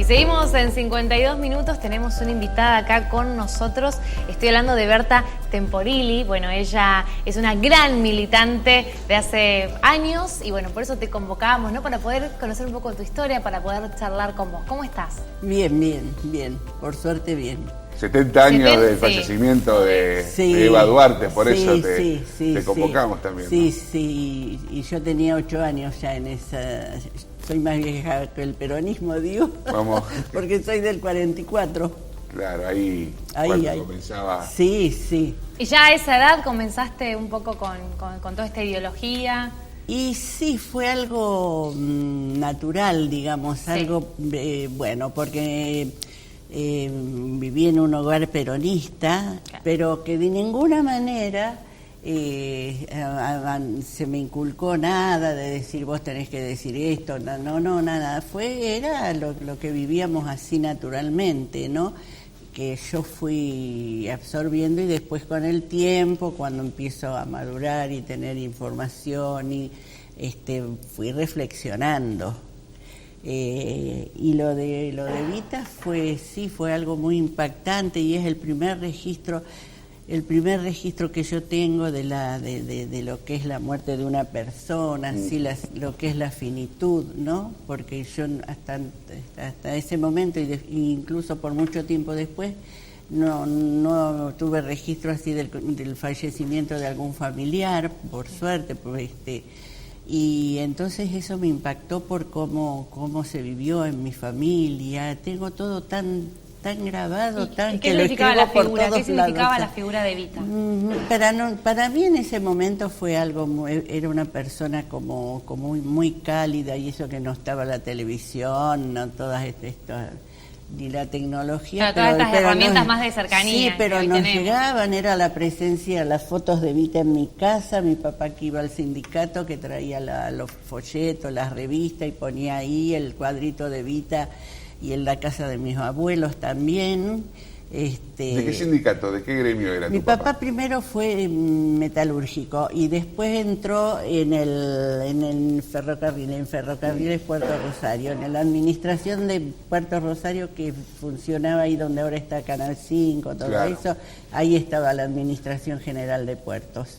Y seguimos en 52 minutos, tenemos una invitada acá con nosotros. Estoy hablando de Berta Temporilli. Bueno, ella es una gran militante de hace años y bueno, por eso te convocábamos, ¿no? Para poder conocer un poco de tu historia, para poder charlar con vos. ¿Cómo estás? Bien, bien, bien. Por suerte, bien. 70 años del fallecimiento de Eva Duarte, por eso te convocamos también. Sí, ¿no? sí, y yo tenía 8 años ya en esa... Soy más vieja que el peronismo, digo, porque soy del 44. Claro, ahí comenzaba... Sí, sí. ¿Y ya a esa edad comenzaste un poco con toda esta ideología? Y sí, fue algo natural, digamos, sí. Algo, bueno, porque... viví en un hogar peronista, claro, pero que de ninguna manera se me inculcó nada de decir vos tenés que decir esto, no, nada, era lo que vivíamos así naturalmente, ¿no? Que yo fui absorbiendo y después con el tiempo, cuando empiezo a madurar y tener información, y fui reflexionando. Y lo de Evita fue algo muy impactante y es el primer registro que yo tengo de lo que es la muerte de una persona, lo que es la finitud, ¿no? Porque yo hasta ese momento e incluso por mucho tiempo después no tuve registro así del fallecimiento de algún familiar, por suerte, y entonces eso me impactó por cómo se vivió en mi familia. Tengo todo tan grabado, ¿Qué significaba la figura? ¿Qué significaba la figura de Evita? Para mí en ese momento fue algo era una persona como muy cálida, y eso que no estaba la televisión, no todas estas ni la tecnología, todas estas herramientas más de cercanía. Sí, pero nos llegaban, era la presencia, las fotos de Evita en mi casa, mi papá que iba al sindicato, que traía los folletos, las revistas y ponía ahí el cuadrito de Evita, y en la casa de mis abuelos también. ¿De qué sindicato, de qué gremio era tu papá? Mi papá primero fue metalúrgico y después entró en el ferrocarril, en Ferrocarriles Puerto Rosario, en la administración de Puerto Rosario, que funcionaba ahí donde ahora está Canal 5, todo eso, ahí estaba la Administración General de Puertos.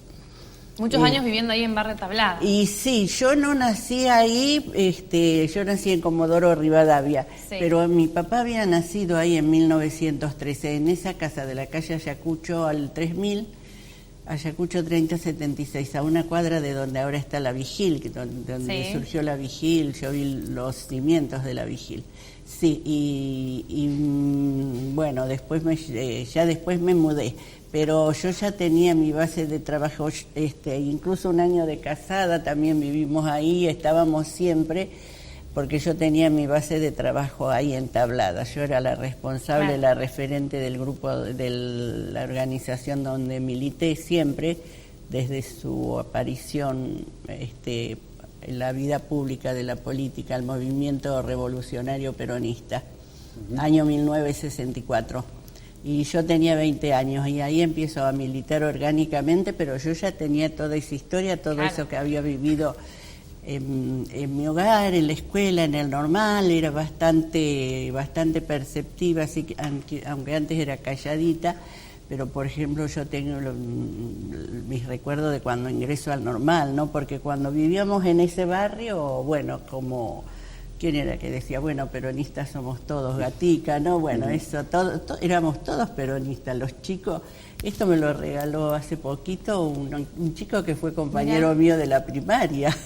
Muchos años viviendo ahí en Barrio Tablada. Y sí, yo no nací ahí, yo nací en Comodoro Rivadavia, pero mi papá había nacido ahí en 1913, en esa casa de la calle Ayacucho al 3000, Ayacucho 3076, a una cuadra de donde ahora está la Vigil, donde surgió la Vigil. Yo vi los cimientos de la Vigil. Sí, y bueno, después después me mudé. Pero yo ya tenía mi base de trabajo, incluso un año de casada también vivimos ahí, estábamos siempre, porque yo tenía mi base de trabajo ahí en Tablada. Yo era la responsable, la referente del grupo, de la organización donde milité siempre, desde su aparición en la vida pública de la política, el movimiento revolucionario peronista, año 1964. Y yo tenía 20 años y ahí empiezo a militar orgánicamente, pero yo ya tenía toda esa historia, todo eso que había vivido en mi hogar, en la escuela, en el normal. Era bastante perceptiva, así que, aunque antes era calladita, pero por ejemplo yo tengo mis recuerdos de cuando ingreso al normal, ¿no? Porque cuando vivíamos en ese barrio, bueno, como... ¿Quién era que decía, bueno, peronistas somos todos, Gatica, ¿no? Bueno, eso, éramos todos peronistas, los chicos. Esto me lo regaló hace poquito un chico que fue compañero mío de la primaria.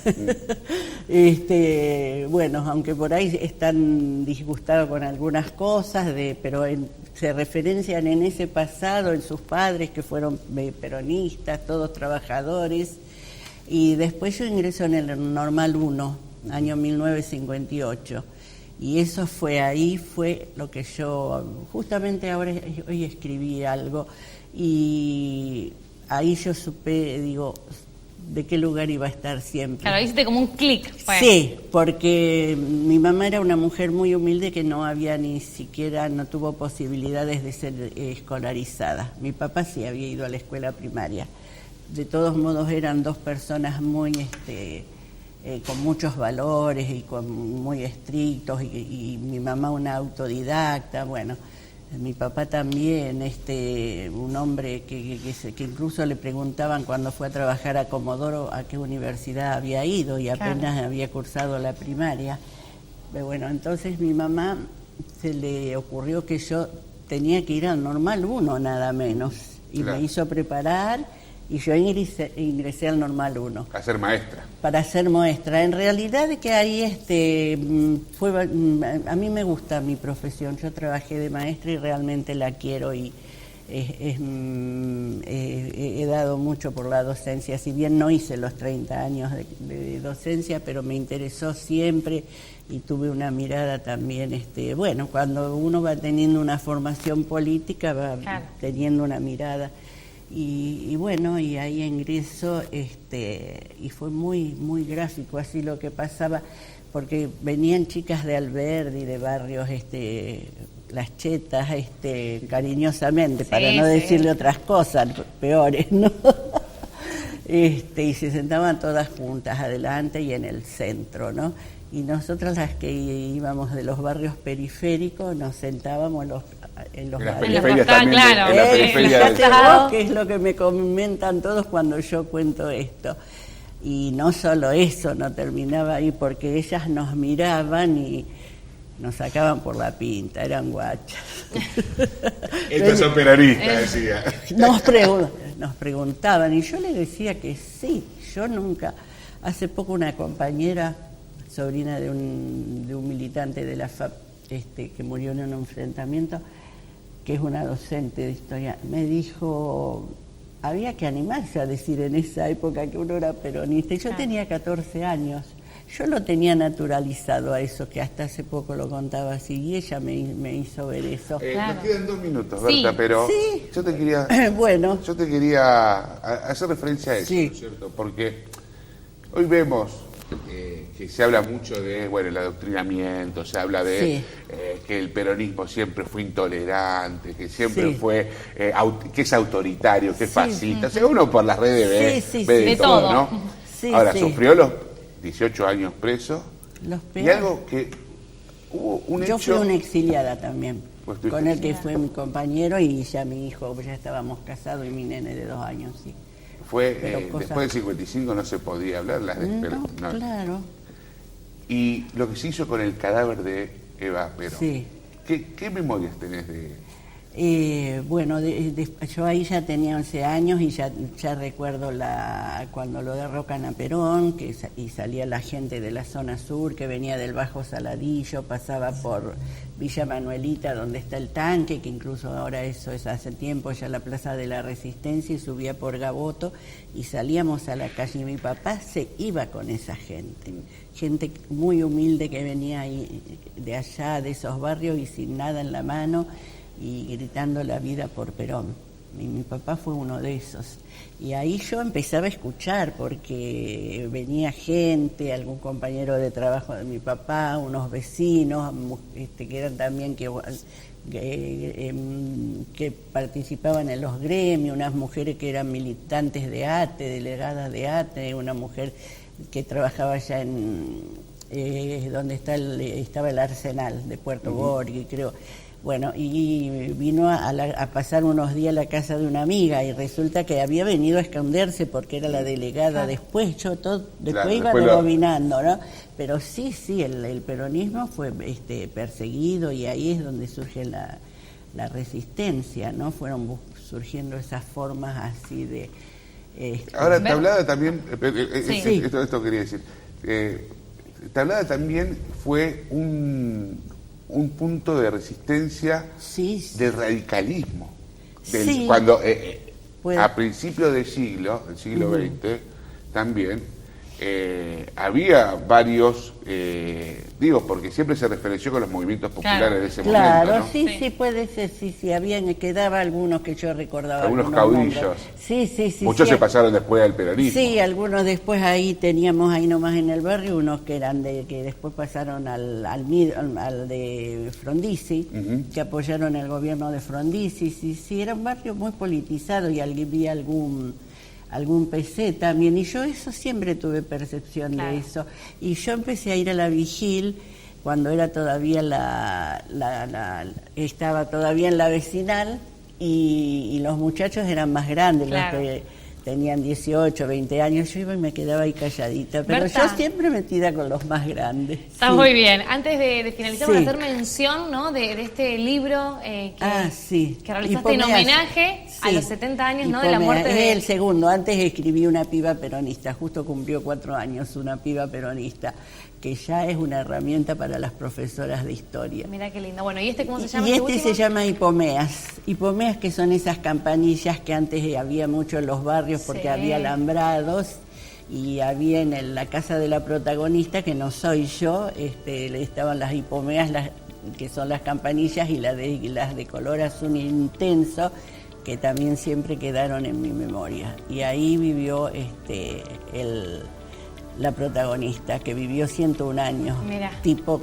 Bueno, aunque por ahí están disgustados con algunas cosas, pero se referencian en ese pasado, en sus padres que fueron peronistas, todos trabajadores. Y después yo ingreso en el Normal 1. Año 1958, y eso fue lo que yo, justamente hoy escribí algo, y ahí yo supe, digo, de qué lugar iba a estar siempre. Claro, hiciste como un clic. Sí, porque mi mamá era una mujer muy humilde que no tuvo posibilidades de ser escolarizada. Mi papá sí había ido a la escuela primaria. De todos modos eran dos personas muy con muchos valores y muy estrictos, y mi mamá una autodidacta, bueno, mi papá también, un hombre que incluso le preguntaban cuando fue a trabajar a Comodoro a qué universidad había ido y apenas había cursado la primaria. Pero bueno, entonces mi mamá se le ocurrió que yo tenía que ir al Normal 1 nada menos, y me hizo preparar. Y yo ingresé al Normal 1. ¿A ser maestra? Para ser maestra. En realidad que ahí a mí me gusta mi profesión. Yo trabajé de maestra y realmente la quiero, y he dado mucho por la docencia. Si bien no hice los 30 años de docencia, pero me interesó siempre y tuve una mirada también, bueno, cuando uno va teniendo una formación política va teniendo una mirada. Y bueno, y ahí ingreso, y fue muy gráfico así lo que pasaba, porque venían chicas de Alberdi, de barrios, las chetas, cariñosamente, para no decirle otras cosas peores, ¿no? Y se sentaban todas juntas adelante y en el centro, ¿no? Y nosotras, las que íbamos de los barrios periféricos, nos sentábamos en los barrios. Que es lo que me comentan todos cuando yo cuento esto. Y no solo eso, no terminaba ahí, porque ellas nos miraban y nos sacaban por la pinta, eran guachas. Estos son peronistas, decía. Nos preguntaban, y yo les decía que sí. Yo nunca, hace poco una compañera, sobrina de un militante de la FAP, que murió en un enfrentamiento, que es una docente de historia, me dijo, había que animarse a decir en esa época que uno era peronista. Y yo tenía 14 años, yo lo tenía naturalizado a eso, que hasta hace poco lo contaba así, y ella me hizo ver eso. Nos quedan 2 minutos, Berta, pero yo te quería yo te quería hacer referencia a eso, ¿no es cierto? Porque hoy vemos que se habla mucho de, el adoctrinamiento, se habla de que el peronismo siempre fue intolerante, que siempre fue, que es autoritario, que es fascista. O sea, uno por las redes ve de todo, ¿no? Ahora, sufrió los 18 años preso, y algo que hubo un hecho... Yo fui una exiliada también, con el que fue mi compañero, y ya mi hijo, ya estábamos casados, y mi nene de 2 años, Fue, después del 55 no se podía hablar, claro. Y lo que se hizo con el cadáver de Eva Perón. ¿Qué memorias tenés de...? Yo ahí ya tenía 11 años y ya recuerdo cuando lo derrocan a Perón, y salía la gente de la zona sur, que venía del Bajo Saladillo, pasaba por Villa Manuelita, donde está el tanque, que incluso ahora eso es hace tiempo, ya la Plaza de la Resistencia, y subía por Gaboto, y salíamos a la calle, y mi papá se iba con esa gente muy humilde que venía ahí, de allá, de esos barrios, y sin nada en la mano, y gritando la vida por Perón. Y mi papá fue uno de esos. Y ahí yo empezaba a escuchar, porque venía gente, algún compañero de trabajo de mi papá, unos vecinos, que eran también que participaban en los gremios, unas mujeres que eran militantes de ATE, delegadas de ATE, una mujer que trabajaba allá en donde estaba el Arsenal de Puerto Borghi, creo. Bueno, y vino a pasar unos días a la casa de una amiga, y resulta que había venido a esconderse porque era la delegada. Después iba rebobinando, ¿no? Pero sí, el peronismo fue perseguido, y ahí es donde surge la resistencia, ¿no? Fueron surgiendo esas formas así de... Ahora, Tablada también, esto quería decir, Tablada también fue un punto de resistencia del radicalismo. Cuando a principios del siglo XX, también había varios, porque siempre se referenció con los movimientos populares de ese momento, ¿no? Sí, puede ser, quedaba algunos que yo recordaba. Algunos caudillos. Muchos se pasaron después al peronismo. Sí, algunos después ahí teníamos ahí nomás en el barrio, unos que eran que después pasaron al de Frondizi, que apoyaron el gobierno de Frondizi. Sí, era un barrio muy politizado, y había algún PC también, y yo eso siempre tuve percepción de eso. Y yo empecé a ir a la vigil cuando era todavía estaba todavía en la vecinal, y los muchachos eran más grandes, los que tenían 18, 20 años, yo iba y me quedaba ahí calladita, pero Berta, yo siempre metida con los más grandes. Está muy bien. Antes de finalizar, voy a hacer mención, ¿no?, de este libro que realizaste en homenaje a los 70 años, ¿no?, de la muerte de... Es el segundo. Antes escribí Una piba peronista, justo cumplió 4 años, Una piba peronista, que ya es una herramienta para las profesoras de historia. Mira qué lindo. Bueno, ¿y este cómo se llama? Y este se llama Hipomeas. Hipomeas, que son esas campanillas que antes había mucho en los barrios porque había alambrados, y había en la casa de la protagonista, que no soy yo, estaban las hipomeas, que son las campanillas, y las de color azul intenso, que también siempre quedaron en mi memoria. Y ahí vivió la protagonista, que vivió 101 años. Mira. Tipo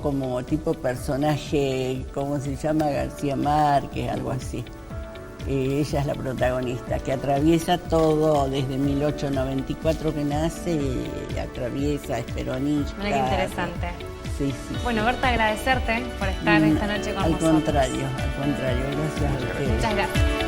personaje, ¿cómo se llama? García Márquez, algo así. Ella es la protagonista, que atraviesa todo desde 1894 que nace, y atraviesa, es peronista. Mira qué interesante. Sí. Bueno, Berta, agradecerte por estar esta noche con nosotros. Al contrario, gracias a ustedes. Muchas gracias.